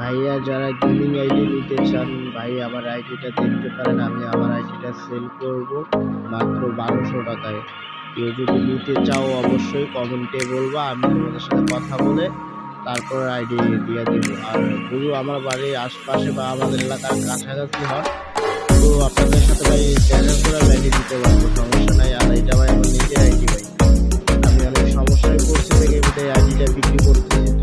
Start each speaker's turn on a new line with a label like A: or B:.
A: ভাইয়া যারা gaming ID নিতে চান ভাই আমার আইডিটা দেখতে পারেন। আমি আমার আইডিটা সেল করব মাত্র 1200 টাকায়। কেউ যদি নিতে চাও অবশ্যই কমেন্টে বলবা, আমি তোমাদের সাথে কথা বলে তারপর আইডি দিয়ে দিব। আর যদি আমার বাড়ির আশপাশে বা আমাদের এলাকার কাছাকাছি হয় তো আপনাদের সাথে ভাই দেখা করে আইডি দিতে পারবো, সমস্যা নাই। আর এটা ভাই আমার নিজের আইডি ভাই, আমি অনেক সমস্যায় পড়ছি থেকে আইডিটা বিক্রি করতেছি।